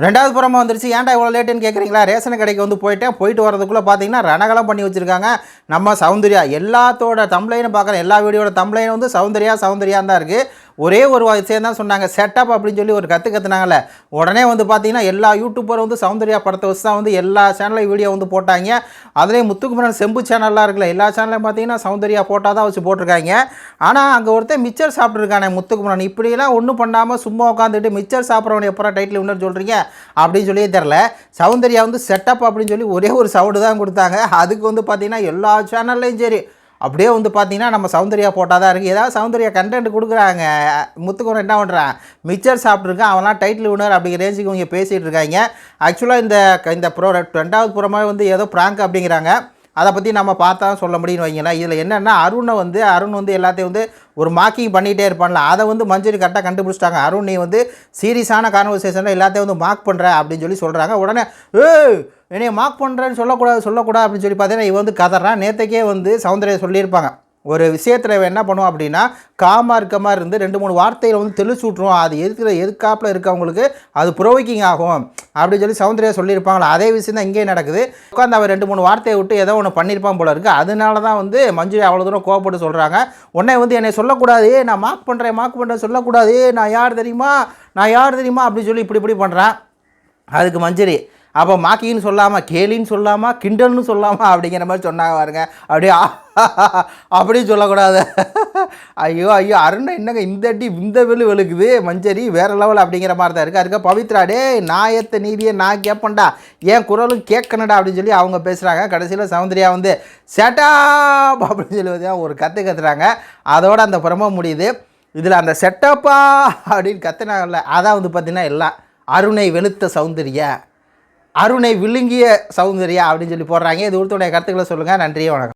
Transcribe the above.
ரெண்டாவது புறமா வந்துருச்சு. ஏன்டா இவ்வளோ லேட்டுன்னு கேட்குறீங்களா? ரேஷன் கடைக்கு வந்து போயிட்டு வரதுக்குள்ளே பார்த்தீங்கன்னா ரணகலம் பண்ணி வச்சுருக்காங்க நம்ம சௌந்தர்யா. எல்லாத்தோட தம்ப்ளைனும் பார்க்குறேன், எல்லா வீடியோட தம்ப்ளைன் வந்து சௌந்தர்யான்னு தான் இருக்குது. ஒரே ஒரு விஷயம் தான் சொன்னாங்க, செட்டப் அப்படின்னு சொல்லி ஒரு கற்றுனாங்கல்ல. உடனே வந்து பார்த்தீங்கன்னா எல்லா யூடியூப்பரும் வந்து சௌந்தர்யா படத்தை வச்சு தான் வந்து எல்லா சேனலையும் வீடியோ வந்து போட்டாங்க. அதுலேயும் முத்துக்குமரன் செம்பு சேனல்லாம் இருக்குல்ல, எல்லா சேனலையும் பார்த்தீங்கன்னா சௌந்தர்யா போட்டால் தான் வச்சு போட்டிருக்காங்க. ஆனால் அங்கே ஒருத்தர் மிச்சர் சாப்பிட்ருக்கானே முத்துக்குமரன், இப்படியெல்லாம் ஒன்றும் பண்ணாமல் சும்மா உட்காந்துட்டு மிச்சர் சாப்பிட்றவனை எப்போ டைட்டில் இன்னொரு சொல்கிறீங்க அப்படின்னு சொல்லியே தெரில. சௌந்தர்யா வந்து செட்டப் அப்படின்னு சொல்லி ஒரே ஒரு சவுண்டு தான் கொடுத்தாங்க. அதுக்கு வந்து பார்த்திங்கன்னா எல்லா சேனல்லையும் சரி அப்படியே வந்து பார்த்திங்கன்னா நம்ம சௌந்தர்யா போட்டால் தான் இருக்குது. ஏதாவது சௌந்தர்யா கண்டென்ட் கொடுக்குறாங்க, முத்துக்குமரன் என்ன பண்ணுறான், மிச்சர் சாப்பிட்ருக்கான், அவன்லாம் டைட்டில் வினர் அப்படிங்கிற ரேஞ்சுக்கு இவங்க பேசிகிட்டு இருக்காங்க. ஆக்சுவலாக இந்த ரெண்டாவது புறமாக வந்து ஏதோ ப்ராங்க் அப்படிங்கிறாங்க. அதை பற்றி நம்ம பார்த்தா சொல்ல முடியும்னு வைங்களேன். இதில் என்னென்னா அருண் வந்து எல்லாத்தையும் வந்து ஒரு மார்க்கிங் பண்ணிகிட்டே இருப்பான்ல, அதை வந்து மஞ்சரி கரெக்டாக கண்டுபிடிச்சிட்டாங்க. அருண் நீ வந்து சீரியஸான கான்வர்சேஷனில் எல்லாத்தையும் வந்து மார்க் பண்ணுற அப்படின்னு சொல்லி சொல்கிறாங்க. உடனே என்னைய மார்க் பண்ணுறேன்னு சொல்லக்கூடாது அப்படின்னு சொல்லி பார்த்தீங்கன்னா இவன் வந்து கதறான். நேற்றுக்கே வந்து சௌந்தர்யா சொல்லியிருப்பாங்க, ஒரு விஷயத்தில் என்ன பண்ணுவோம் அப்படின்னா காமாக இருக்க மாதிரி இருந்து 2-3 வார்த்தையில் வந்து தெளிச்சு விட்ருவோம், அது எதுக்காப்பில் இருக்கவங்களுக்கு அது ப்ரோவோக்கிங் ஆகும் அப்படின்னு சொல்லி சௌந்தர்யா சொல்லியிருப்பாங்களா. அதே விஷயம் தான் இங்கேயும் நடக்குது. உட்காந்து அவர் 2-3 வார்த்தையை விட்டு ஏதோ ஒன்று பண்ணியிருப்பான் போல இருக்குது. அதனால தான் வந்து மஞ்சரி அவ்வளோ தூரம் கோவப்பட்டு சொல்கிறாங்க. உடனே வந்து என்னை சொல்லக்கூடாது, நான் மார்க் பண்ணுறேன் சொல்லக்கூடாது, நான் யார் தெரியுமா அப்படின்னு சொல்லி இப்படி பண்ணுறேன். அதுக்கு மஞ்சரி அப்போ மாக்கின்னு சொல்லாமல், கேலின்னு சொல்லாமல், கிண்டல்னு சொல்லாமல் அப்படிங்கிற மாதிரி சொன்னாங்க பாருங்க. அப்படியே அப்படின்னு சொல்லக்கூடாது. ஐயோ அருண் என்னங்க இந்த வெளுக்குது மஞ்சரி வேறு லெவல் அப்படிங்கிற மாதிரி தான் இருக்குது. அதுக்கு பவித்ரா நாயத்தை நீதியை நான் கேட்பேன்டா, ஏன் குரலும் கேட்கணுடா அப்படின்னு சொல்லி அவங்க பேசுகிறாங்க. கடைசியில் சௌந்தர்யா வந்து செட்டப் அப்படின்னு சொல்லி ஒரு கத்துறாங்க. அதோட அந்த புறமா முடியுது. இதில் அந்த செட்டப்பா அப்படின்னு கத்துனாங்கல்ல, அதான் வந்து பார்த்திங்கன்னா எல்லாம் அருணை வெளுத்த சௌந்தர்யா, அருணை விழுங்கிய சௌந்தர்யா அப்படின்னு சொல்லி போடுறாங்க. இது ஒருத்தருடைய கருத்துக்களை சொல்லுங்கள். நன்றி, வணக்கம்.